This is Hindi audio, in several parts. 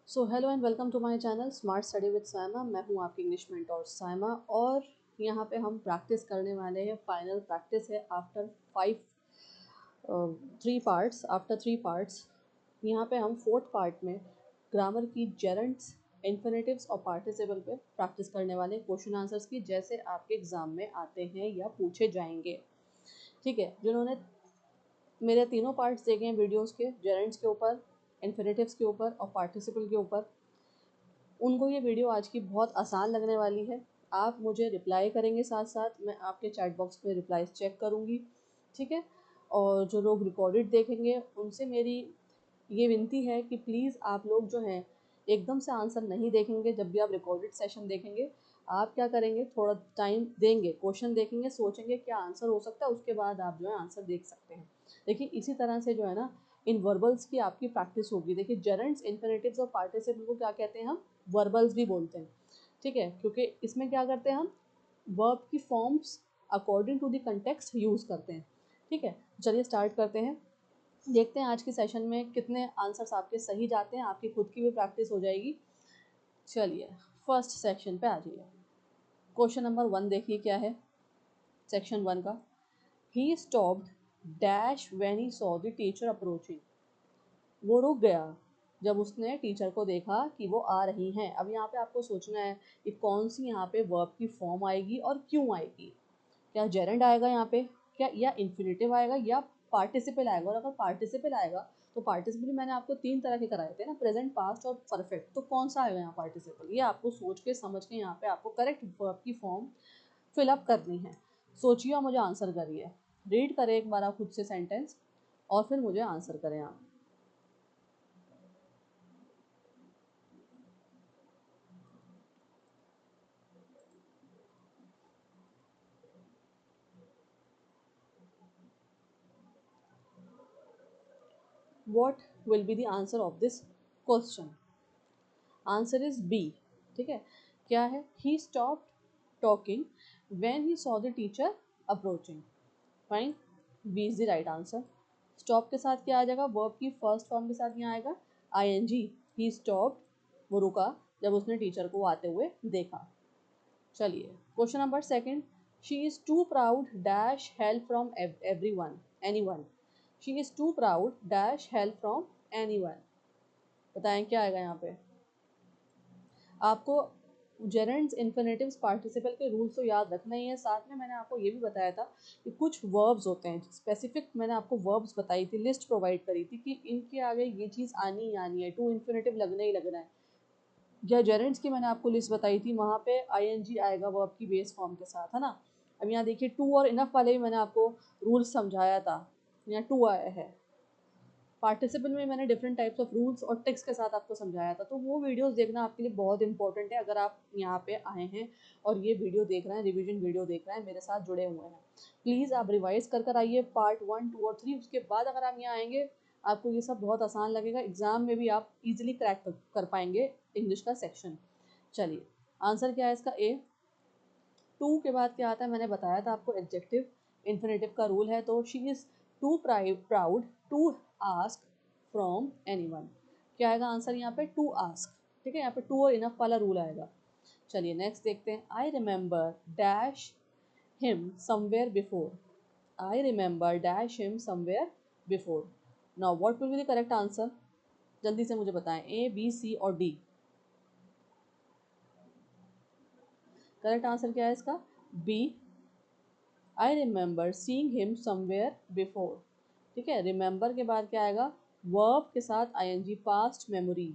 So hello and welcome to my channel smart study with Saima. मैं हूं आपकी इंग्लिश मेंटोर साइमा और यहाँ पे हम प्रैक्टिस करने वाले हैं। फाइनल प्रैक्टिस है आफ्टर थ्री पार्ट्स। यहाँ पे हम फोर्थ पार्ट में ग्रामर की जेरेंट्स, इन्फिनेटिव्स और पार्टिसिपल पे प्रैक्टिस करने वाले क्वेश्चन आंसर्स की, जैसे आपके एग्जाम में आते हैं या पूछे जाएंगे। ठीक है, जिन्होंने मेरे तीनों पार्ट्स देखे हैं वीडियोस के, जेरेंट्स के ऊपर, इन्फिनेटिव्स के ऊपर और पार्टिसिपल के ऊपर, उनको ये वीडियो आज की बहुत आसान लगने वाली है। आप मुझे रिप्लाई करेंगे, साथ साथ मैं आपके चैट बॉक्स में रिप्लाईज चेक करूँगी। ठीक है, और जो लोग रिकॉर्डेड देखेंगे उनसे मेरी ये विनती है कि प्लीज़ आप लोग जो हैं एकदम से आंसर नहीं देखेंगे। जब भी आप रिकॉर्डेड सेशन देखेंगे, आप क्या करेंगे, थोड़ा टाइम देंगे, क्वेश्चन देखेंगे, सोचेंगे क्या आंसर हो सकता है, उसके बाद आप जो है आंसर देख सकते हैं। देखिए, इसी तरह से जो है ना, इन वर्बल्स की आपकी प्रैक्टिस होगी। देखिए, जेरेंट्स, इन्फिनेटिव्स और पार्टिसिपल को क्या कहते हैं, हम वर्बल्स भी बोलते हैं। ठीक है, क्योंकि इसमें क्या करते हैं, हम वर्ब की forms according to the context use करते हैं। ठीक है, चलिए स्टार्ट करते हैं। देखते हैं आज के सेशन में कितने आंसर्स आपके सही जाते हैं, आपकी खुद की भी प्रैक्टिस हो जाएगी। चलिए फर्स्ट सेक्शन पे आ जाइए। क्वेश्चन नंबर 1 देखिए क्या है सेक्शन 1 का। He stopped dash when he saw the teacher approaching. वो रुक गया जब उसने टीचर को देखा कि वो आ रही हैं। अब यहाँ पे आपको सोचना है कि कौन सी यहाँ पे वर्ब की फॉर्म आएगी और क्यों आएगी। क्या जेरेंड आएगा यहाँ पे, क्या या इन्फिनेटिव आएगा या पार्टिसिपल आएगा। और अगर पार्टिसिपल आएगा तो पार्टिसिपल मैंने आपको 3 तरह के कराए थे ना, प्रेजेंट, पास्ट और परफेक्ट। तो कौन सा आएगा यहाँ पार्टिसिपल, ये आपको सोच के समझ के यहाँ पे आपको करेक्ट वर्ब की फॉर्म फिलअप करनी है। सोचिए और मुझे आंसर करिए। रीड करें एक बार आप खुद से सेंटेंस और फिर मुझे आंसर करें आप। What will be the answer of this question? Answer is B। ठीक है, क्या है, he stopped talking when he saw the teacher approaching। Fine, B is the right answer। Stop के साथ क्या आ जाएगा, वर्ब की फर्स्ट फॉर्म के साथ यहाँ आएगा ing। he stopped, वो रुका जब उसने टीचर को आते हुए देखा। चलिए question number 2। She is too proud dash help from anyone. She is too proud dash help from anyone. बताएं क्या आएगा यहाँ पे। आपको जेरेंट्स, इन्फिनेटिव्स, पार्टिसिपल के रूल्स तो याद रखना ही है। साथ में मैंने आपको ये भी बताया था कि कुछ वर्ब्स होते हैं स्पेसिफिक, मैंने आपको वर्ब्स बताई थी, लिस्ट प्रोवाइड करी थी कि इनके आगे ये चीज़ आनी ही आनी है, टू इन्फिनेटिव लगना ही लगना है। या जेरेंट्स की मैंने आपको लिस्ट बताई थी, वहाँ पे आईएनजी आएगा वर्ब की बेस फॉर्म के साथ, है ना। अब यहाँ देखिए टू और इनफ वाले भी मैंने आपको रूल्स समझाया था, यहाँ टू आया है। पार्टिसिपल में मैंने डिफरेंट टाइप्स ऑफ रूल्स और टेक्स्ट के साथ आपको समझाया था, तो वो वीडियोस देखना आपके लिए बहुत इंपॉर्टेंट है। अगर आप यहाँ पे आए हैं और ये वीडियो देख रहे हैं, रिवीजन वीडियो देख रहे हैं, मेरे साथ जुड़े हुए हैं, प्लीज़ आप रिवाइज कर आइए पार्ट 1, 2 और 3। उसके बाद अगर आप यहाँ आएंगे, आपको ये सब बहुत आसान लगेगा। एग्जाम में भी आप इजीली क्रैक कर पाएंगे इंग्लिश का सेक्शन। चलिए आंसर क्या है इसका, ए। टू के बाद क्या आता है, मैंने बताया था आपको, एडजेक्टिव इन्फिनेटिव का रूल है। तो she is too proud to ask from anyone. क्या आएगा आंसर यहाँ पे, टू आस्क। ठीक है, यहाँ पे टू और इनफ वाला रूल आएगा। चलिए नेक्स्ट देखते हैं। I remember dash him somewhere before. I remember dash him somewhere before. Now what will be the correct answer, जल्दी से मुझे बताएं, ए, बी, सी और डी। करेक्ट आंसर क्या है इसका, B. I remember seeing him somewhere before. ठीक है, रिमेंबर के बाद क्या आएगा, वर्ब के साथ आईएनजी, पास्ट मेमोरी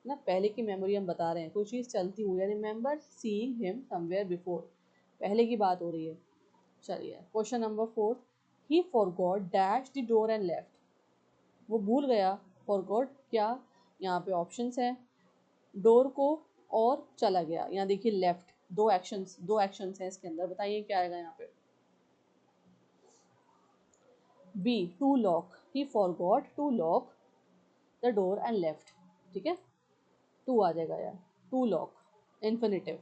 ना, पहले की मेमोरी हम बता रहे हैं, कोई चीज़ चलती हुई है। Remember seeing him somewhere before, पहले की बात हो रही है। चलिए question number 4। He forgot dash the door and left. वो भूल गया, फॉरगॉट क्या, यहाँ पे ऑप्शंस हैं, डोर को और चला गया। यहाँ देखिए लेफ्ट, दो एक्शंस हैं इसके अंदर, बताइए क्या आएगा यहाँ पे। B, to lock. He forgot to lock the door and left. ठीक है, टू आ जाएगा यार, टू लॉक, इन्फिनेटिव।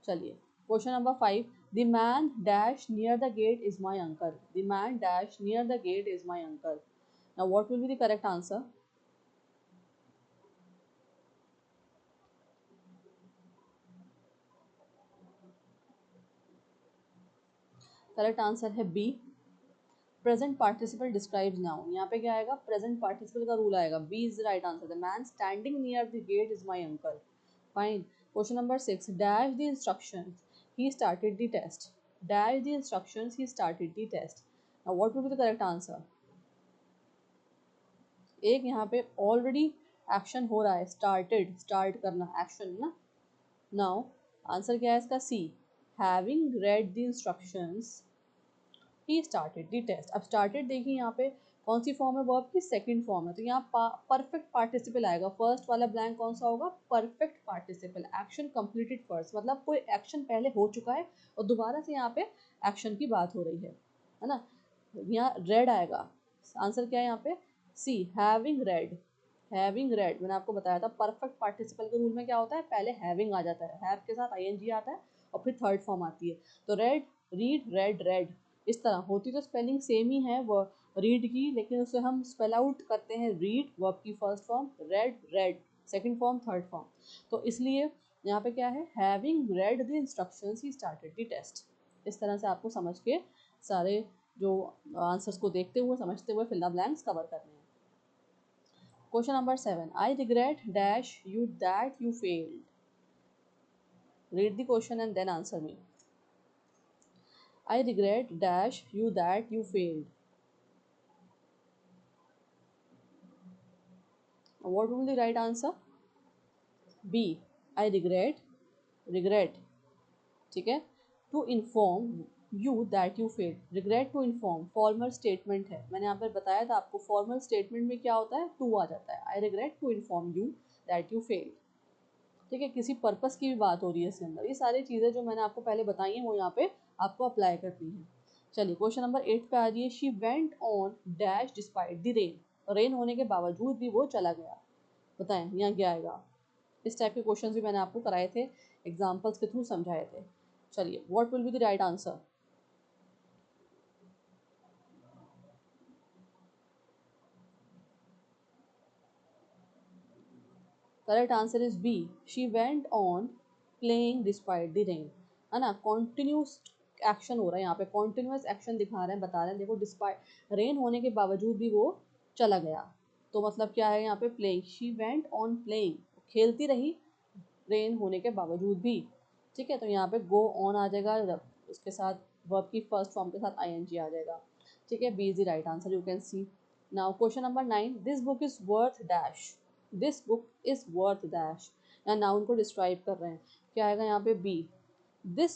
चलिए question number 5। The man dash near the gate is my uncle. The man dash near the gate is my uncle. Now what will be the correct answer. Correct answer है B, present participle describes noun. यहाँ पे क्या आएगा, प्रेजेंट पार्टिसिपल का रूल आएगा। B is the right answer, the man standing near the gate is my uncle. Fine. Question number 6, dash the instructions he started the test. Dash the instructions he started the test. Now what will be the correct answer. एक यहाँ पे ऑलरेडी एक्शन हो रहा है, स्टार्टेड, स्टार्ट करना एक्शन ना। नाउ आंसर क्या है इसका, C, having read the instructions he started the test. अब स्टार्टेड देखिए यहाँ पे कौन सी फॉर्म है वर्ब की, सेकंड फॉर्म है, तो यहाँ परफेक्ट पार्टिसिपल आएगा। फर्स्ट वाला ब्लैंक कौन सा होगा, perfect participle, action completed first, मतलब कोई एक्शन पहले हो चुका है और दोबारा से यहाँ पे एक्शन की बात हो रही है ना। यहाँ रेड आएगा, आंसर क्या है यहाँ पे, सी, हैविंग रेड। हैविंग रेड मैंने आपको बताया था, परफेक्ट पार्टिसिपल के रूल में क्या होता है, पहले हैविंग आ जाता है, हैव के साथ आईएनजी आता है और फिर थर्ड फॉर्म आती है। तो रेड, रीड, रेड, रेड, इस तरह होती तो स्पेलिंग सेम ही है वो रीड की, लेकिन उसे हम स्पेल आउट करते हैं रीड वर्ब की first form, read read second form, third form. तो इसलिए यहाँ पे क्या है, having read the instructions he started the test. इस तरह से आपको समझ के सारे जो आंसर्स को देखते हुए समझते हुए फिल द ब्लैंक्स कवर करने हैं। Question number 7, I regret dash you that you failed. Read the question and then answer me. I regret dash you that you failed. What will be the right answer? B. I regret, regret, ठीक है, to inform you that you failed. Regret to inform formal statement है, मैंने यहाँ पर बताया था आपको formal statement में क्या होता है, to आ जाता है। I regret to inform you that you failed, ठीक है, किसी पर्पस की भी बात हो रही है इसके अंदर। ये सारी चीज़ें जो मैंने आपको पहले बताई हैं वो यहाँ पे आपको अप्लाई करनी है। चलिए क्वेश्चन नंबर 8 पे आ रही है, she went on dash despite the rain. Rain होने के बावजूद भी वो चला गया। बताएं यहाँ क्या आएगा। इस टाइप के क्वेश्चन भी मैंने आपको कराए थे, एग्जाम्पल्स के थ्रू समझाए थे। चलिए what will be the right answer. Correct answer is B, she went on playing despite the rain, है ना। कॉन्टिन्यूस एक्शन हो रहा है यहाँ पे, कॉन्टिन्यूस एक्शन दिखा रहे हैं, बता रहे हैं, देखो डिस्पाइट रेन होने के बावजूद भी वो चला गया। तो मतलब क्या है यहाँ पे, playing, she went on playing, खेलती रही रेन होने के बावजूद भी, ठीक है। तो यहाँ पे गो ऑन आ जाएगा, उसके साथ वर्ब की फर्स्ट फॉर्म के साथ आईएनजी आ जाएगा, ठीक है। B is the right answer, you can see. Now question number 9, this book is worth dash. This book is worth dash, या नाउन को डिस्क्राइब कर रहे हैं, क्या आएगा यहाँ पे, B, this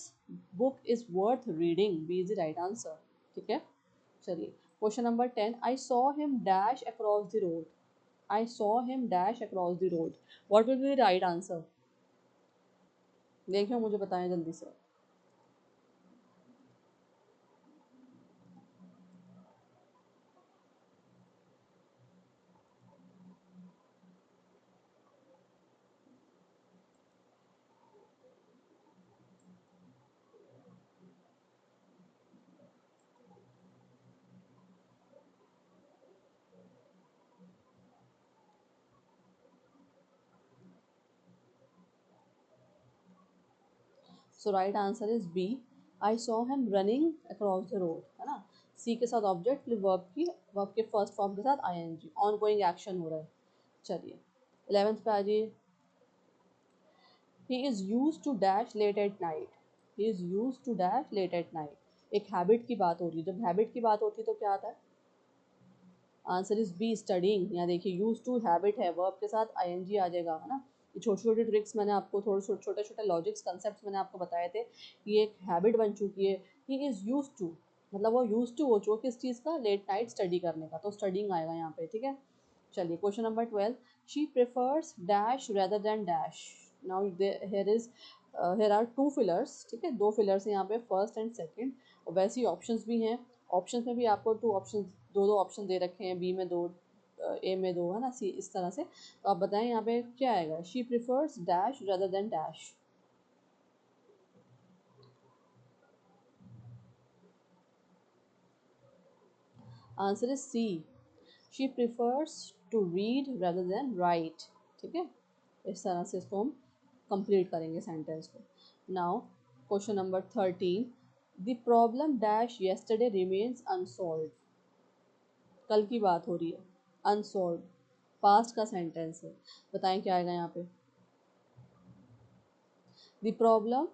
book is worth reading. B is the right answer, ठीक है। चलिए question number 10, I saw him dash across the road. I saw him dash across the road, what will be the right answer. देखिए मुझे बताएं जल्दी से। So right answer is B, I saw him running across the road, है ना। सी के साथ ऑब्जेक्ट, फिर वर्ब के फर्स्ट फॉर्म के साथ आईएनजी, ऑन गोइंग एक्शन हो रहा है। चलिए 11th पे आ जाइए, he is use to dash late at night. He is use to dash late at night, एक हैबिट की बात हो रही है, जब हैबिट की बात होती है तो क्या आता है, आंसर इज बी, स्टडिंग। यहाँ देखिए यूज टू हैबिट है, वर्ब के साथ आईएनजी आ जाएगा, है ना। ये छोटे छोटे ट्रिक्स मैंने आपको, थोड़े छोटे छोटे लॉजिक्स कंसेप्ट मैंने आपको बताए थे, ये एक हैबिट बन चुकी है। ही इज यूज टू, मतलब वो यूज टू हो चुका किस चीज़ का, लेट नाइट स्टडी करने का, तो स्टडिंग आएगा यहाँ पे, ठीक है। चलिए question number 12, she prefers dash rather than dash. Now here is, here are two fillers, ठीक है, दो फिलर्स हैं यहाँ पे, फर्स्ट एंड सेकंड, और वैसे ही ऑप्शंस भी हैं। ऑप्शंस में भी आपको टू ऑप्शन, दो दो ऑप्शन दे रखे हैं, बी में दो, ए में दो, है ना, सी, इस तरह से। तो आप बताएं यहाँ पे क्या आएगा, she prefers dash rather than dash. Answer is C, she prefers to read rather than write, ठीक है। इस तरह से इसको हम कंप्लीट करेंगे सेंटेंस को। Now question number 13, the problem dash yesterday remains unsolved, कल की बात हो रही है, अनसॉल्व पास्ट का सेंटेंस है, बताएं क्या आएगा यहाँ पे। The problem,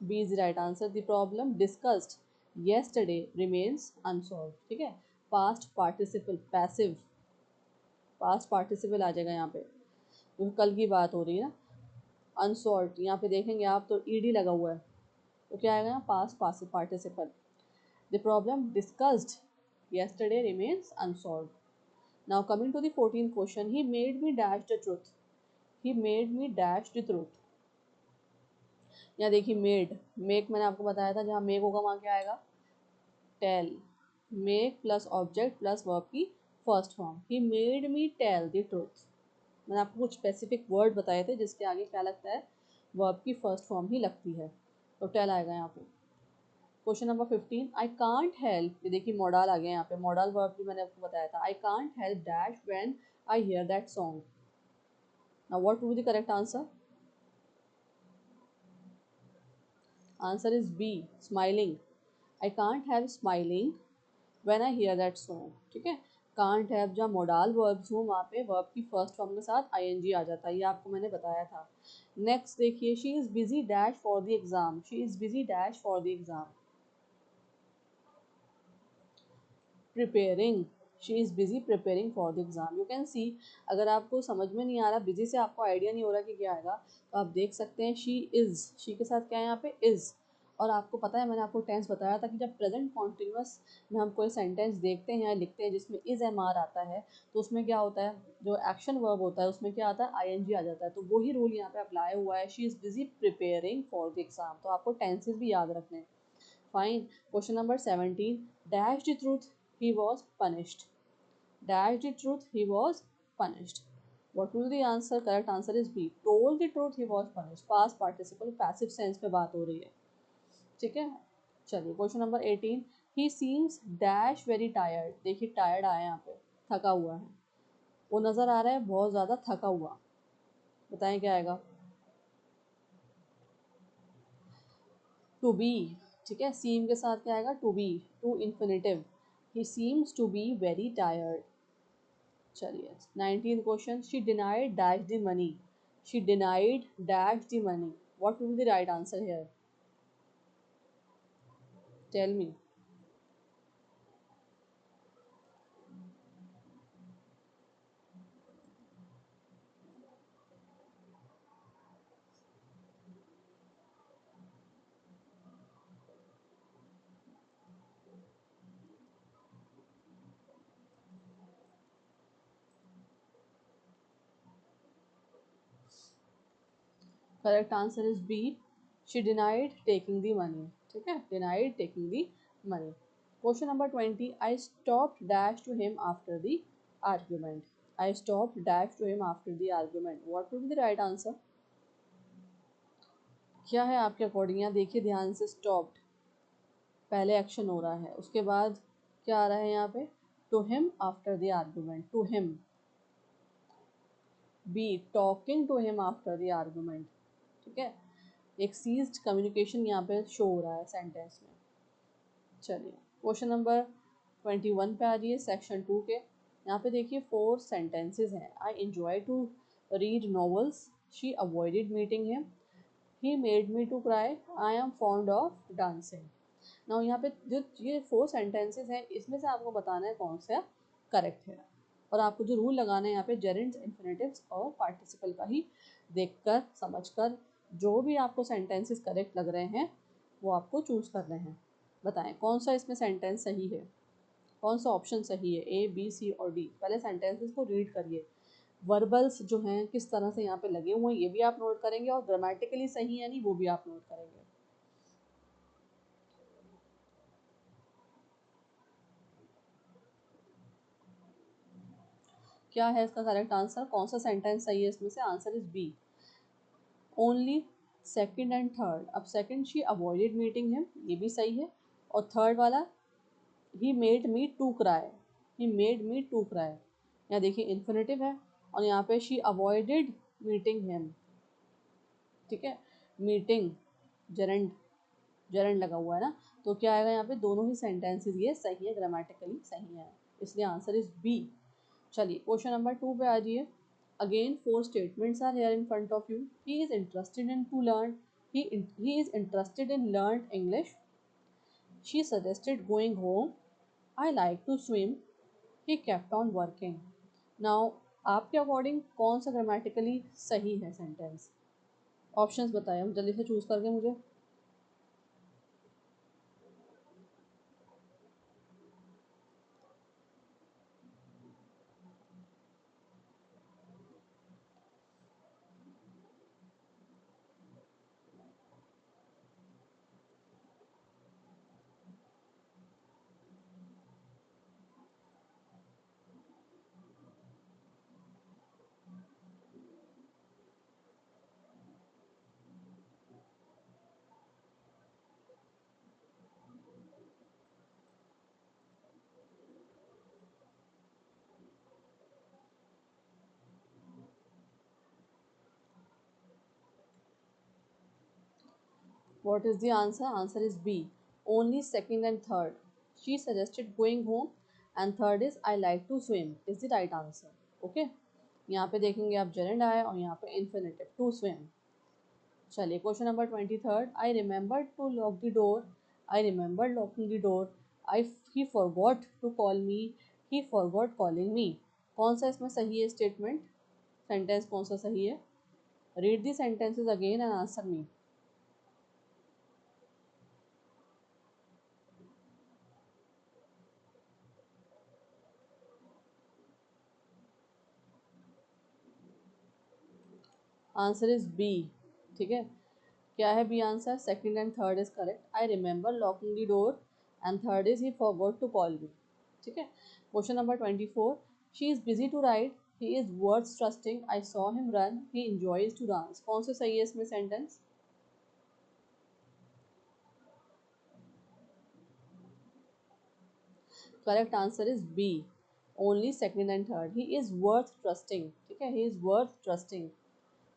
B is the right answer, the problem discussed yesterday remains unsolved, ठीक है। Past participle passive, past participle आ जाएगा यहाँ पे, क्योंकि कल की बात हो रही है ना। अनसॉल्व यहाँ पे देखेंगे आप तो ईडी लगा हुआ है, तो क्या आएगा यहाँ, past participle. The problem discussed yesterday remains unsolved. Now coming to the 14th question, he made me dash the truth. He made me dash the truth. यहाँ देखिए मेड, मेक मैंने आपको बताया था, जहाँ मेक होगा वहाँ क्या आएगा, tell. Make plus object plus verb की first form. He made me tell the truth. मैंने आपको कुछ स्पेसिफिक वर्ड बताए थे जिसके आगे क्या लगता है, वर्ब की फर्स्ट फॉर्म ही लगती है, तो टेल आएगा यहाँ पे। Question number 15, I can't help, ये देखिए मॉडल आ गया यहाँ पे, मॉडल वर्ब भी मैंने आपको बताया था, I can't help dash when I hear that song. Now what would be the correct answer, answer is B, smiling. I can't help smiling when I hear that song, ठीक है। कांट हैव जहाँ मोडाल वर्ब्स हो वहाँ पे वर्ब की फर्स्ट फॉर्म के साथ आईएनजी आ जाता है, ये आपको मैंने बताया था। नेक्स्ट देखिए, she is busy dash for the exam, she is busy dash for the exam, preparing, she is busy preparing for the exam. You can सी, अगर आपको समझ में नहीं आ रहा, बिजी से आपको आइडिया नहीं हो रहा कि क्या आएगा, तो आप देख सकते हैं शी इज़, शी के साथ क्या है यहाँ पे, इज़। और आपको पता है मैंने आपको टेंस बताया था कि जब प्रेजेंट कॉन्टिन्यूस में हम कोई सेंटेंस देखते हैं या लिखते हैं जिसमें इज़ एम आर आता है, तो उसमें क्या होता है, जो एक्शन वर्ब होता है उसमें क्या आता है, आई एन जी आ जाता है। तो वही रूल यहाँ पे अप्लाई हुआ है, she is busy preparing for the exam. तो आपको टेंसेज भी याद रखने हैं। Fine. Question number 17. Dash the truth, he was punished. Dash the truth, he was punished. What will the answer? Correct answer is B. Told the truth, he was punished. Past participle passive sense पे बात हो रही है, ठीक है। चलिए question number 18. He seems dash very tired. देखिए tired आया यहाँ पे, थका हुआ है, वो नज़र आ रहा है बहुत ज़्यादा थका हुआ। बताएं क्या आएगा, टू बी, ठीक है। सीम के साथ क्या आएगा, to be, to infinitive. He seems to be very tired. चलिए 19th question, she denied dash the money, she denied dash the money. What will be the right answer here, tell me. Correct answer is B, she denied taking the money, ठीक है, denied taking the money. Question number 20, I stop dash to him after the argument, I stop dash to him after the argument. What will be the right answer, क्या है आपके अकॉर्डिंग, यहाँ देखिए ध्यान से, स्टॉप्ड पहले एक्शन हो रहा है, उसके बाद क्या आ रहा है यहाँ पे, to him after the argument, to him. B, talking to him after the argument, ठीक है। एक सीज्ड कम्युनिकेशन यहाँ पे शो हो रहा है सेंटेंस में। चलिए क्वेश्चन नंबर 21 पे आ जाइए, सेक्शन 2 के। यहाँ पे देखिए 4 सेंटेंसेस हैं। I enjoy to read novels, she avoided meeting him, he made me to cry, I am fond of dancing. Now यहाँ पे जो ये 4 सेंटेंसेस हैं, इसमें से आपको बताना है कौन सा करेक्ट है, और आपको जो रूल लगाना है यहाँ पे जेरेंड्स, इन्फिनेटिव्स और पार्टिसिपल का ही देखकर समझकर जो भी आपको सेंटेंसेस करेक्ट लग रहे हैं वो आपको चूज करने हैं। बताएं कौन सा इसमें सेंटेंस सही है, कौन सा ऑप्शन सही है, ए बी सी और डी। पहले सेंटेंसेस को रीड करिए, वर्बल्स जो हैं किस तरह से यहाँ पे लगे हुए हैं ये भी आप नोट करेंगे, और ग्रामेटिकली सही है नहीं वो भी आप नोट करेंगे। क्या है इसका करेक्ट आंसर, कौन सा सेंटेंस सही है इसमें से, answer is B, only second and third. अब second, she avoided meeting him, ये भी सही है, और थर्ड वाला, he made me to cry, he made me to cry, यहाँ देखिए इन्फिनेटिव है, और यहाँ पे शी अवॉइडेड मीटिंग हिम, ठीक है। मीटिंग जेरेंड, जेरेंड लगा हुआ है ना, तो क्या आएगा यहाँ पे, दोनों ही सेंटेंसेस ये सही है, ग्रामेटिकली सही है, इसलिए आंसर इज बी। चलिए क्वेश्चन नंबर 2 पे आ जाइए। Again 4 statements are here in front of you. He is interested in to learn, he is interested in learned English. She suggested going home. I like to swim. He kept on working. Now आपके अकॉर्डिंग कौन सा ग्रामेटिकली सही है सेंटेंस? ऑप्शंस बताएं हम जल्दी से चूज करके मुझे। What is the answer? Answer is B. Only second and third. She suggested going home and third is I like to swim is the right answer. Okay. यहाँ पे देखेंगे आप gerund आया और यहाँ पे infinitive to swim. चलिए question number 23rd। I remembered to lock the door. I remembered locking the door. I he forgot to call me. He forgot calling me. कौन सा इसमें सही है स्टेटमेंट? सेंटेंस कौन सा सही है? Read the sentences again and answer me. Answer is B. ठीक है, क्या है B answer? Second and third is correct. I remember locking the door and third is he forgot to call me. ठीक है, question number 24। She is busy to ride, he is worth trusting, I saw him run, he enjoys to dance. कौन सा सही है इसमें sentence? Correct answer is B, only second and third. He is worth trusting, ठीक है, ही इज वर्थ ट्रस्टिंग।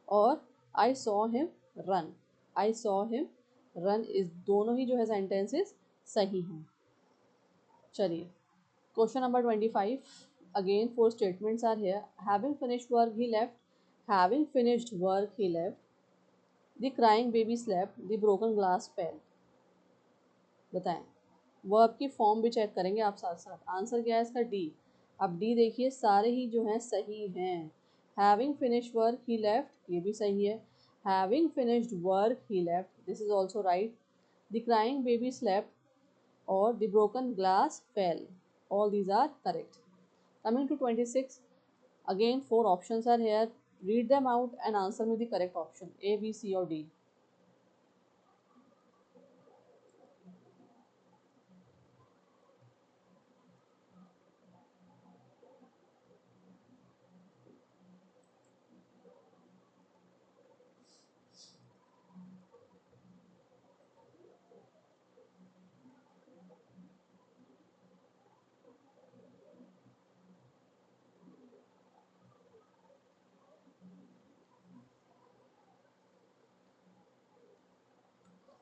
और I saw him run, I saw him run इस दोनों ही जो है सेंटेंसेस सही हैं। चलिए question number 25। Again 4 statements are here. Having finished work he left, having finished work he left, the crying baby slept, the broken glass fell. बताएं। वर्ब की फॉर्म भी चेक करेंगे आप साथ साथ। आंसर क्या है इसका? डी। अब डी देखिए सारे ही जो हैं सही हैं। Having finished work he left, ये भी सही है। Having finished work he left, this is also right. The crying baby slept और the broken glass fell, all these are correct. Coming to 26, again 4 options are here. Read them out and answer me the correct option, A, B, C or D.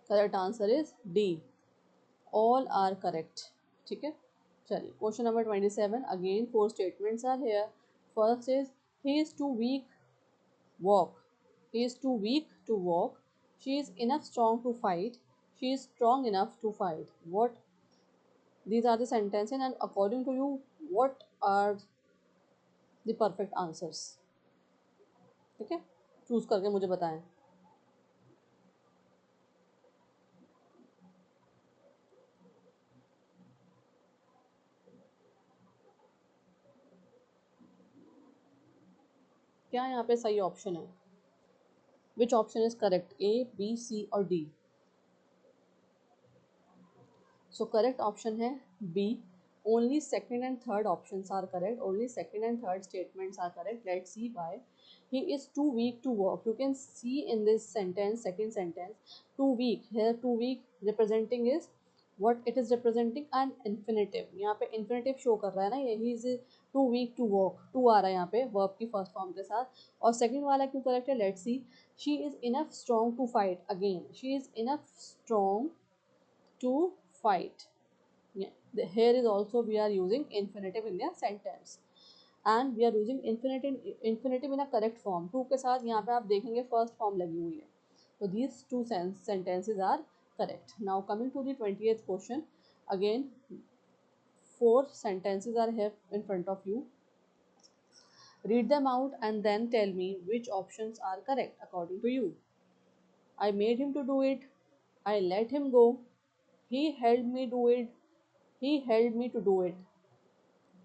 Correct answer is D. All are correct. ठीक है, चलिए question number 27। Again 4 statements are here. First is he is too weak walk, he is too weak to walk, she is enough strong to fight, she is strong enough to fight. What, these are the sentences and according to you what are the perfect answers? ठीक है, चूज करके मुझे बताएं। क्या यहाँ पे सही ऑप्शन है? Which option is correct, A, B, C और डी? सो करेक्ट ऑप्शन है B. Only second and third options are correct, only second and third statements are correct. Let's see why. He is too weak to walk. You can see in this sentence, second sentence, too weak. Here too weak representing is what it is representing? An infinitive. यहाँ पे infinitive show कर रहा है ना ये, he is too weak to walk, to आ रहा है यहाँ पे verb की first form के साथ। और second वाला क्यों correct है? Let's see. She is enough strong to fight. Again, she is enough strong to fight. Yeah. Here is also we are using infinitive in their sentence and we are using infinitive in a correct form. To के साथ यहाँ पे आप देखेंगे फर्स्ट फॉर्म लगी हुई है. So these two sentences are correct. Now coming to the 20th question. Again, 4 sentences are here in front of you. Read them out and then tell me which options are correct according to you. I made him to do it. I let him go. He helped me do it. He helped me to do it.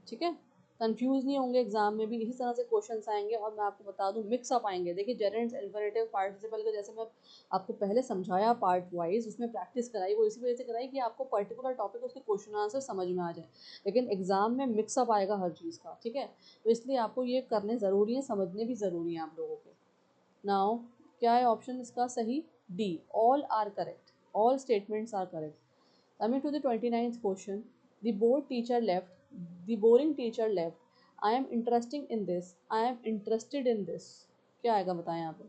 ठीक है. कंफ्यूज नहीं होंगे एग्जाम में भी इसी तरह से क्वेश्चंस आएंगे और मैं आपको बता दूं मिक्सअप आएंगे. देखिए जेरेंट इन्फिनेटिव पार्टिसिपल का जैसे मैं आपको पहले समझाया पार्ट वाइज उसमें प्रैक्टिस कराई वो इसी वजह से कराई कि आपको पर्टिकुलर टॉपिक उसके क्वेश्चन आंसर समझ में आ जाए. लेकिन एग्जाम में मिक्सअप आएगा हर चीज़ का. ठीक है. तो इसलिए आपको ये करने ज़रूरी है समझने भी ज़रूरी है आप लोगों के. नाउ क्या है ऑप्शन इसका सही? D. All are correct. All statements are correct. Coming to the 29th question, the bored teacher left. The boring teacher left. I am interested in this. I am interested in this. क्या आएगा बताएं यहाँ पे?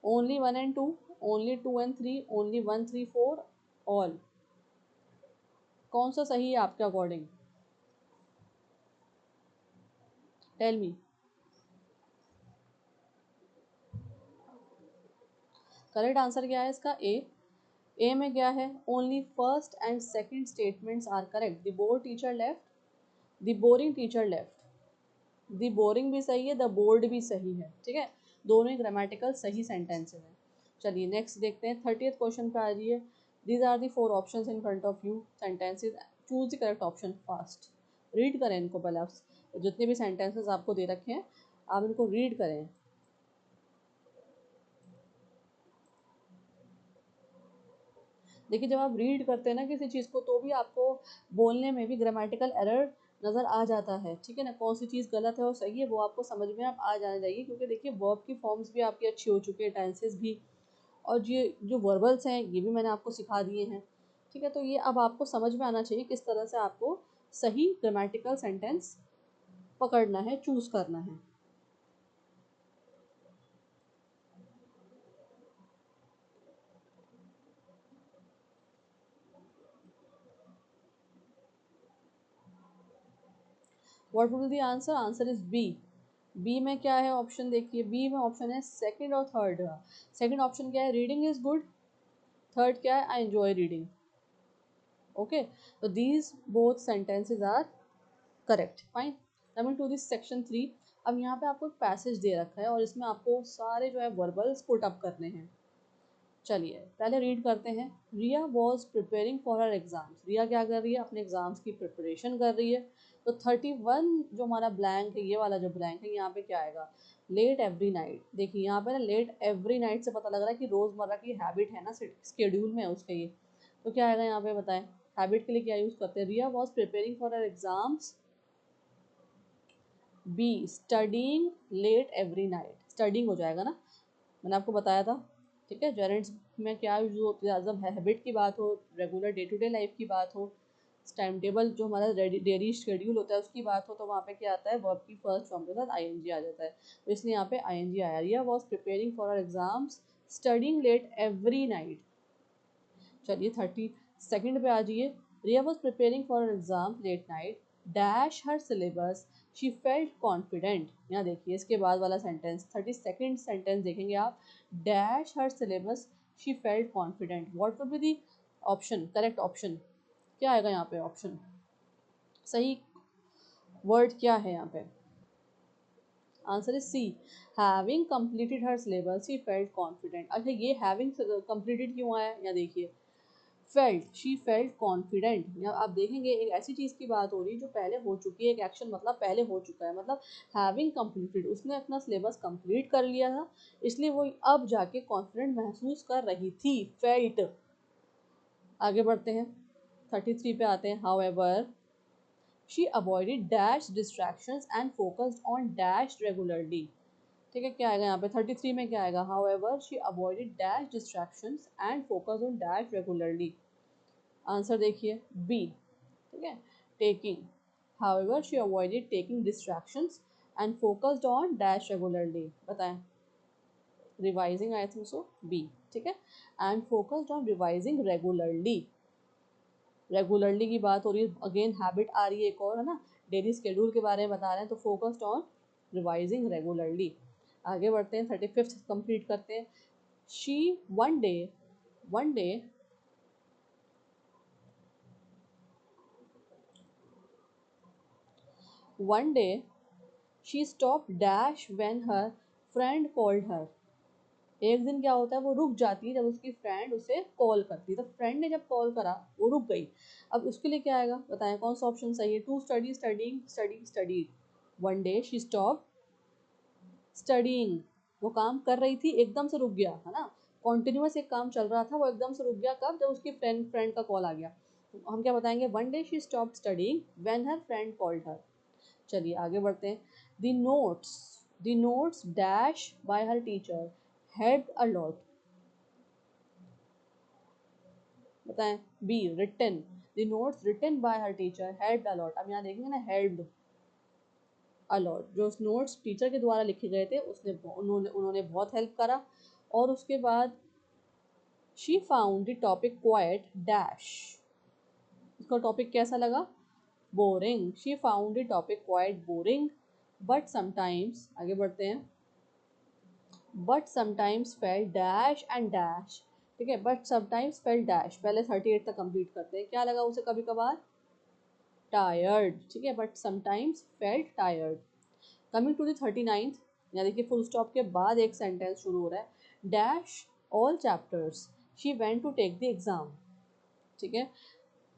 Only 1 and 2, only 2 and 3, only 1, 3, 4, all. कौन सा सही है आपके according? Tell me. Correct answer क्या है इसका? ए. ए में क्या है? Only first and second statements are correct. The bored teacher left. The boring teacher left. The boring भी सही है, द बोर्ड भी सही है. ठीक है. दोनों ही ग्रामेटिकल सही सेंटेंसेस हैं. चलिए नेक्स्ट देखते हैं. 30th क्वेश्चन पे आ जाइए. These are the 4 options in front of you. Sentences. Choose the correct option fast. Read करें इनको पहले आप. जितने भी सेंटेंसेस आपको दे रखे हैं आप इनको रीड करें. देखिए जब आप रीड करते हैं ना किसी चीज़ को तो भी आपको बोलने में भी ग्रामेटिकल एरर नज़र आ जाता है. ठीक है ना. कौन सी चीज़ गलत है और सही है वो आपको समझ में आप आ जाना चाहिए क्योंकि देखिए वर्ब की फॉर्म्स भी आपकी अच्छी हो चुकी है. टेंसेस भी और ये जो वर्बल्स हैं ये भी मैंने आपको सिखा दिए हैं. ठीक है. तो ये अब आपको समझ में आना चाहिए किस तरह से आपको सही ग्रामेटिकल सेंटेंस पकड़ना है चूज़ करना है. What will be the answer? Answer is B. B में क्या है ऑप्शन? देखिए बी में ऑप्शन है सेकंड और थर्ड. सेकंड ऑप्शन क्या है? Reading is good. थर्ड क्या है? I enjoy reading. ओके. तो these both sentences are correct. Fine. Coming to this section 3. अब यहाँ पे आपको एक पैसेज दे रखा है और इसमें आपको सारे जो है वर्बल्स पुट अप करने हैं. चलिए पहले रीड करते हैं. Riya was preparing for her exams. Riya क्या कर रही है? अपने एग्जाम्स की प्रिपरेशन कर रही है. तो 31 जो हमारा ब्लैंक है ये वाला जो ब्लैंक है यहाँ पे क्या आएगा? Late every night. देखिए यहाँ पे ना लेट एवरी नाइट से पता लग रहा है कि रोज़मर्रा की हैबिट है ना स्केड्यूल में है उसके ये. तो क्या आएगा यहाँ पे बताएं? हैबिट के लिए क्या यूज़ करते हैं? Riya was preparing for her exams. B. Studying late every night. Studying हो जाएगा ना. मैंने आपको बताया था. ठीक है. जेरेंट्स में क्या यूज होती है? जब हैबिट की बात हो, regular day to day life की बात हो, टाइम टेबल जो हमारा डेली शेड्यूल होता है उसकी बात हो तो वहाँ पे क्या आता है? वर्ब की फर्स्ट फॉर्म के साथ आईएनजी आ जाता है. तो इसलिए यहाँ पे आईएनजी आया. Riya was preparing for our exams studying late every night. चलिए 32nd पे आ जाइए. Riya was preparing for exam late night dash her syllabus she felt confident. यहाँ देखिए इसके बाद वाला सेंटेंस 32nd सेंटेंस देखेंगे आप. Dash her syllabus she felt confident. What would be the option? Correct option क्या आएगा यहाँ पे? ऑप्शन सही वर्ड क्या है यहाँ पे? Answer is C. Having completed her syllabus she felt confident. अच्छा ये हैविंग कंप्लीटेड क्यों आया? यहाँ देखिए फेल्ट. She felt confident. या आप देखेंगे एक ऐसी चीज़ की बात हो रही है जो पहले हो चुकी है. एक एक्शन मतलब पहले हो चुका है. मतलब हैविंग कंप्लीटेड उसने अपना सिलेबस कंप्लीट कर लिया था इसलिए वो अब जाके कॉन्फिडेंट महसूस कर रही थी. फेल्ट. आगे बढ़ते हैं. 33 पे आते हैं. However she avoided dash distractions and focused on dash regularly. ठीक है. क्या आएगा यहाँ पे? 33 में क्या आएगा? However she avoided dash distractions and focused on dash regularly. Answer देखिए बी. ठीक है. Taking. However she avoided taking distractions and focused on dash regularly. बताएं. Revising, I think so B, ठीक है। And focused on revising regularly, regularly की बात हो रही है, अगेन हैबिट आ रही है एक और, है ना, डेली स्केड्यूल के बारे में बता रहे हैं, तो फोकस्ड ऑन रिवाइजिंग रेगुलरली। आगे बढ़ते हैं, 35th कंप्लीट करते हैं। She one day, one day one day she stop dash when her friend called हर। एक दिन क्या होता है, वो रुक जाती है जब उसकी फ्रेंड उसे कॉल करती है, तो फ्रेंड ने जब कॉल करा वो रुक गई। अब उसके लिए क्या आएगा, बताएं कौन सा ऑप्शन सही है। To study, studying, study, studied. One day she stop studying, वो काम कर रही थी, एकदम से रुक गया, है ना, कॉन्टिन्यूस एक काम चल रहा था, वो एकदम से रुक गया, कब, जब उसकी फ्रेंड का कॉल आ गया। तो हम क्या बताएंगे, one day she stop studying when her friend called her. चलिए आगे बढ़ते हैं। The notes dash by her teacher had a lot. बताएं, B written, the notes written by her teacher had a lot. अब यहाँ देखेंगे ना, हेल्ड अलॉट, जो नोट्स टीचर के द्वारा लिखे गए थे उसने उन्होंने उन्होंने बहुत हेल्प करा। और उसके बाद she found the topic quite dash, इसका टॉपिक कैसा लगा, boring. She found the topic quite boring, but sometimes, आगे बढ़ते हैं, but sometimes fail dash and dash, ठीक है, बट समटाइम्स फेल डैश, पहले 38 तक कंप्लीट करते हैं, क्या लगा उसे कभी कभार, टायर्ड, ठीक है, but sometimes felt tired. Coming to the 39th, यहाँ देखिए फुल स्टॉप के बाद एक सेंटेंस शुरू हो रहा है, dash all chapters she went to take the exam, ठीक है,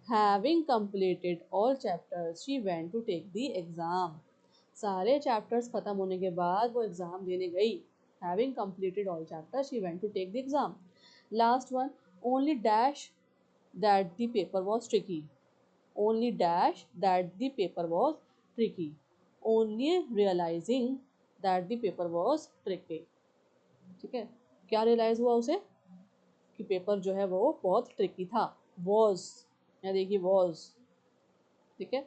having completed all chapters she went to take the exam, सारे चैप्टर्स खत्म होने के बाद वो एग्जाम देने गई, having completed all chapters she went to take the exam. Last one, only dash that the paper was tricky, only dash that the paper was tricky, only realizing that the paper was tricky, ठीक है, क्या रियलाइज हुआ उसे कि पेपर जो है वो बहुत ट्रिकी था, was, यहाँ देखिए was, ठीक है।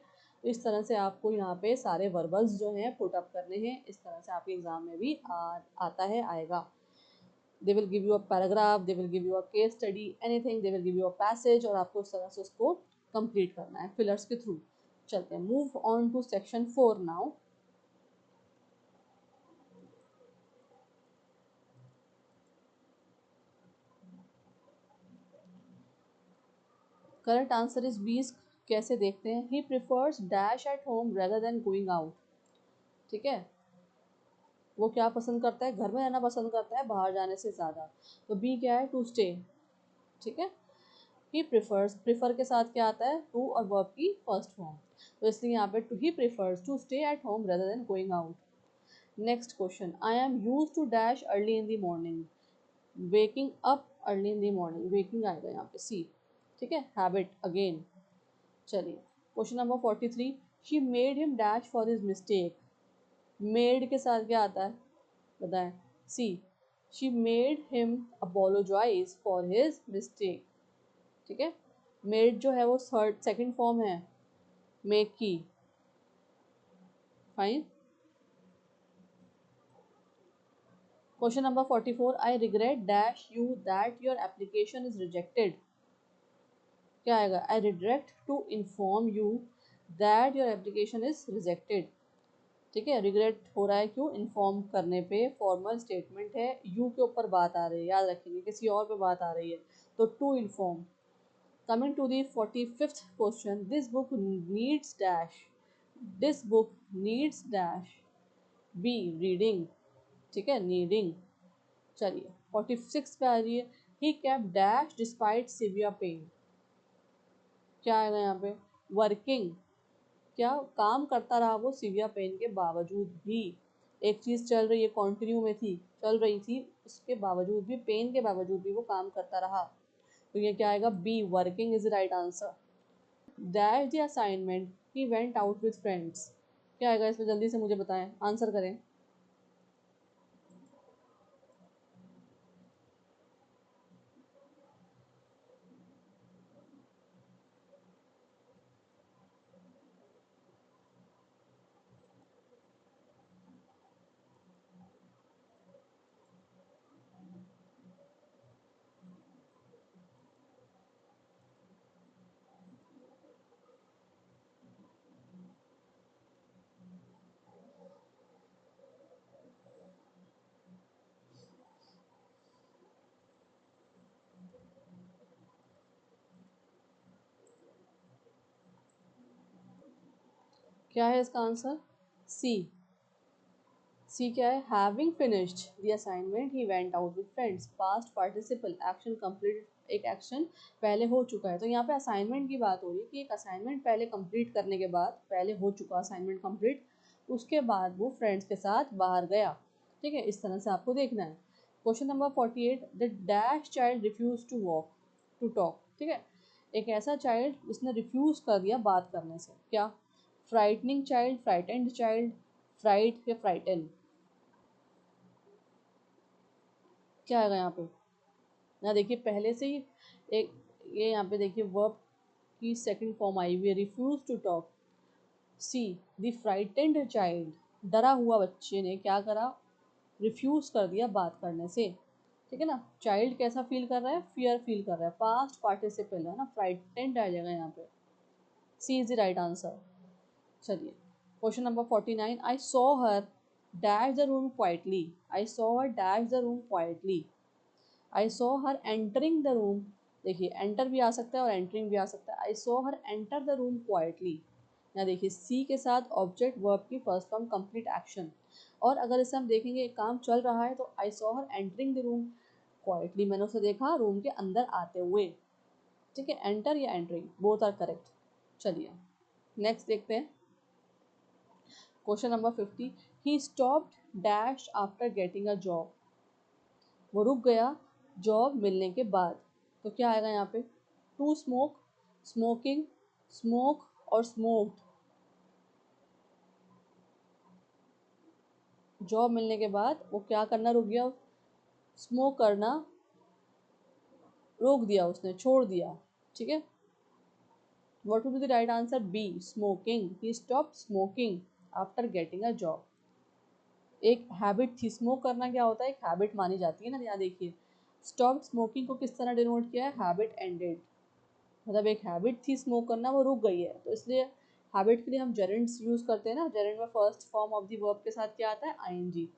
तो इस तरह से आपको यहाँ पे सारे वर्बल्स जो हैं पुट अप करने हैं, इस तरह से आपके एग्जाम में भी आता है, आएगा। They will give you a paragraph, they will give you a case study, anything, they will give you a passage, और आपको इस तरह से उसको कंप्लीट करना है फिलर्स के थ्रू। चलते हैं, move on to section 4 now. Correct answer is 20। कैसे देखते हैं, he prefers dash at home rather than going out, ठीक है, वो क्या पसंद करता है, घर में रहना पसंद करता है बाहर जाने से ज़्यादा। तो बी क्या है, टू स्टे, ठीक है। ही प्रिफर्स, प्रिफर के साथ क्या आता है, टू और वर्ब की फर्स्ट फॉर्म, तो इसलिए यहाँ पे he prefers to stay at home rather than going out. Next question, I am use to dash early in the morning, waking up early in the morning, waking आएगा यहाँ पे सी, ठीक है, हैबिट अगेन। चलिए question number 43, she made him dash for his mistake, made के साथ क्या आता है, बताएं, C, she made him apologise for his mistake, ठीक है, मेड जो है वो थर्ड सेकंड फॉर्म है मेक की, fine. Question number 44, I regret dash you that your application is rejected, क्या आएगा, I regret to inform you that your application is rejected, ठीक है, रिग्रेट हो रहा है क्यों, इन्फॉर्म करने पे, फॉर्मल स्टेटमेंट है, यू के ऊपर बात आ रही है, याद रखेंगे किसी और पे बात आ रही है, तो to inform. Coming to the 45th question, this book needs dash, this book needs dash, be reading, ठीक है, नीडिंग। चलिए 46 पे आ रही है, he kept dash despite severe pain, क्या आएगा यहाँ पे, वर्किंग, क्या काम करता रहा वो सिवियर पेन के बावजूद भी, एक चीज़ चल रही है, कॉन्टिन्यू में थी, चल रही थी, उसके बावजूद भी, पेन के बावजूद भी वो काम करता रहा, तो ये क्या आएगा, be working is right answer. Dash the assignment he went out with friends, क्या आएगा इसमें, जल्दी से मुझे बताएं, आंसर करें। क्या है इसका आंसर? सी। सी क्या है? Having finished the assignment he went out with friends. Past participle, action complete, एक एक्शन पहले हो चुका है। तो यहाँ पे असाइनमेंट की बात हो रही है कि एक असाइनमेंट पहले कंप्लीट करने के बाद, पहले हो चुका असाइनमेंट कंप्लीट, उसके बाद वो फ्रेंड्स के साथ बाहर गया। ठीक है, इस तरह से आपको देखना है। Question number 48, the dash child refuse to walk to talk. ठीक है, एक ऐसा चाइल्ड उसने रिफ्यूज कर दिया बात करने से। क्या? Frightening child, frightened child, fright या फ्राइटन? क्या आएगा यहाँ पे? यहाँ देखिए पहले से ही एक, ये यहाँ पे देखिए वर्ब की सेकंड फॉर्म आई हुई है, refuse to talk. See, the frightened child, डरा हुआ बच्चे ने क्या करा? रिफ्यूज कर दिया बात करने से। ठीक है ना, चाइल्ड कैसा फील कर रहा है? फियर फील कर रहा है। पास्ट पार्टिसिपल है ना, फ्राइटेंड आ जाएगा यहाँ पे। सी इज द राइट आंसर। चलिए question number 49, I saw her dash the room quietly. I saw her dash the room quietly. I saw her entering the room. देखिए एंटर भी आ सकता है और एंटरिंग भी आ सकता है। I saw her enter the room quietly. यहाँ देखिए सी के साथ ऑब्जेक्ट वर्ब की फर्स्ट फॉर्म कंप्लीट एक्शन। और अगर इसे हम देखेंगे एक काम चल रहा है तो I saw her entering the room quietly, मैंने उसे देखा रूम के अंदर आते हुए। ठीक है, एंटर या एंटरिंग बोथ आर करेक्ट। चलिए नेक्स्ट देखते हैं। Question number 50, he stopped dash after getting a job. वो रुक गया जॉब मिलने के बाद। तो क्या आएगा यहाँ पे? टू स्मोक, स्मोकिंग, स्मोक और स्मोक्ड। जॉब मिलने के बाद वो क्या करना रुक गया? स्मोक करना रोक दिया उसने, छोड़ दिया। ठीक है, what would be the right answer? B, smoking. He stop smoking after getting a job. एक हैबिट थी, स्मोक करना क्या होता है? एक हैबिट मानी जाती है ना। यहाँ देखिए स्टॉप स्मोकिंग को किस तरह डिनोट किया है? Habit ended. मतलब एक हैबिट थी स्मोक करना, वो रुक गई है। तो इसलिए हैबिट के लिए हम जेरेंड्स यूज करते हैं ना। जेरेंड में first form of the verb के साथ क्या आता है? आईएनजी।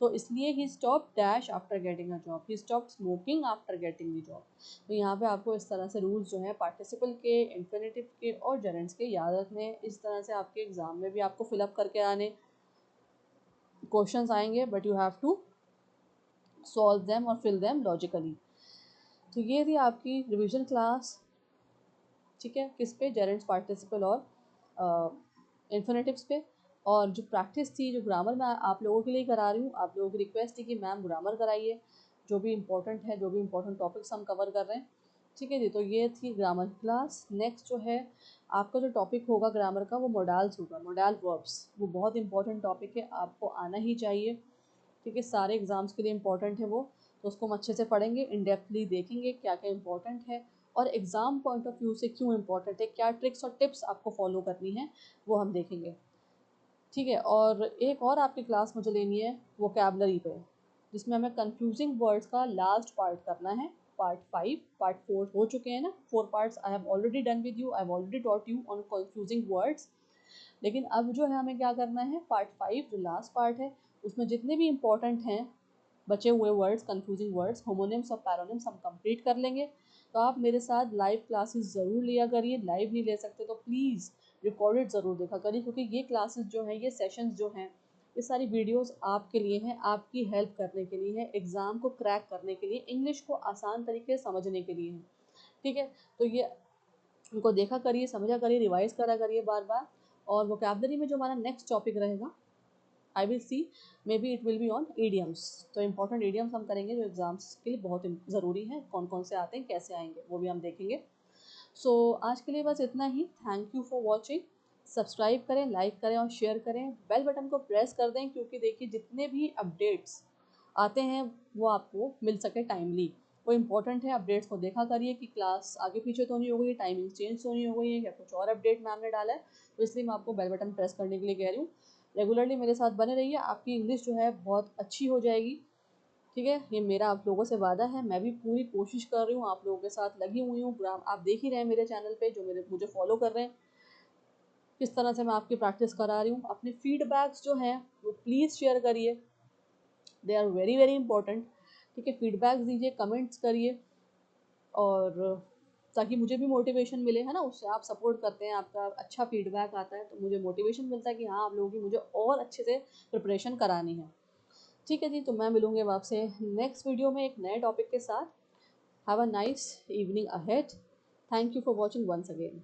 तो इसलिए he stop dash after getting a job, he stop smoking after getting the job. तो यहाँ पे आपको इस तरह से रूल्स जो है पार्टिसिपल के, इन्फिनेटिव के और जेरेंड्स के याद रखने। इस तरह से आपके एग्जाम में भी आपको फिलअप करके आने क्वेश्चंस आएंगे, but you have to solve them और फिल देम लॉजिकली। तो ये थी आपकी रिविजन क्लास। ठीक है, किस पे? जेरेंड्स, पार्टिसिपल और इन्फिनेटिव्स पे। और जो प्रैक्टिस थी, जो ग्रामर मैं आप लोगों के लिए करा रही हूँ, आप लोगों की रिक्वेस्ट थी कि मैम ग्रामर कराइए, जो भी इंपॉर्टेंट है, जो भी इंपॉर्टेंट टॉपिक्स हम कवर कर रहे हैं। ठीक है जी, तो ये थी ग्रामर क्लास। नेक्स्ट जो है आपका जो टॉपिक होगा ग्रामर का, वो मोडाल्स होगा, मोडाल वर्ब्स। वो बहुत इंपॉर्टेंट टॉपिक है, आपको आना ही चाहिए। ठीक है, सारे एग्जाम्स के लिए इंपॉर्टेंट है वो। तो उसको हम अच्छे से पढ़ेंगे, इन डेप्थली देखेंगे क्या क्या इंपॉर्टेंट है और एग्ज़ाम पॉइंट ऑफ व्यू से क्यों इंपॉर्टेंट है, क्या ट्रिक्स और टिप्स आपको फॉलो करनी है, वो हम देखेंगे। ठीक है, और एक और आपकी क्लास मुझे लेनी है वोकैबलरी पे, जिसमें हमें कंफ्यूजिंग वर्ड्स का लास्ट पार्ट करना है। पार्ट 5, पार्ट 4 हो चुके हैं ना, 4 parts I have already done with you, I have already taught you on confusing words. लेकिन अब जो है हमें क्या करना है, पार्ट 5 जो लास्ट पार्ट है, उसमें जितने भी इंपॉर्टेंट हैं बचे हुए वर्ड्स, कंफ्यूजिंग वर्ड्स, होमोनिम्स और पैरोनिम्स हम कंप्लीट कर लेंगे। तो आप मेरे साथ लाइव क्लासेस ज़रूर लिया करिए। लाइव नहीं ले सकते तो प्लीज़ रिकॉर्डेड ज़रूर देखा करिए, क्योंकि ये क्लासेस जो हैं, ये सेशंस जो हैं, ये सारी वीडियोस आपके लिए हैं, आपकी हेल्प करने के लिए है, एग्ज़ाम को क्रैक करने के लिए, इंग्लिश को आसान तरीके से समझने के लिए है। ठीक है, तो ये उनको देखा करिए, समझा करिए, रिवाइज करा करिए बार बार। और वोकैबलरी में जो हमारा नेक्स्ट टॉपिक रहेगा, I will see, may be it will be on idioms. तो इंपॉर्टेंट ईडियम्स हम करेंगे जो एग्जाम्स के लिए बहुत ज़रूरी है, कौन कौन से आते हैं, कैसे आएंगे, वो भी हम देखेंगे। सो आज के लिए बस इतना ही। Thank you for watching. Subscribe करें, लाइक करें और शेयर करें, बेल बटन को प्रेस कर दें, क्योंकि देखिए जितने भी अपडेट्स आते हैं वो आपको मिल सके टाइमली। वो इम्पोर्टेंट है, अपडेट्स को देखा करिए कि क्लास आगे पीछे तो नहीं हो गई, टाइमिंग चेंज तो नहीं हो गई है, या कुछ और अपडेट मैम ने डाला है। तो इसलिए मैं आपको बेल बटन प्रेस करने के लिए कह रही हूँ। रेगुलरली मेरे साथ बने रहिए, आपकी इंग्लिश जो है बहुत अच्छी हो जाएगी। ठीक है, ये मेरा आप लोगों से वादा है। मैं भी पूरी कोशिश कर रही हूँ, आप लोगों के साथ लगी हुई हूँ। आप देख ही रहे हैं मेरे चैनल पे, जो मुझे फॉलो कर रहे हैं, किस तरह से मैं आपकी प्रैक्टिस करा रही हूँ। अपने फीडबैक्स जो हैं वो प्लीज़ शेयर करिए, they are very very important. ठीक है, फीडबैक्स दीजिए, कमेंट्स करिए। और ताकि मुझे भी मोटिवेशन मिले, है ना। उससे आप सपोर्ट करते हैं, आपका अच्छा फीडबैक आता है तो मुझे मोटिवेशन मिलता है कि हाँ, आप लोगों की मुझे और अच्छे से प्रिपरेशन करानी है। ठीक है जी, तो मैं मिलूंगी अब आपसे नेक्स्ट वीडियो में एक नए टॉपिक के साथ। Have a nice evening ahead. Thank you for watching once again.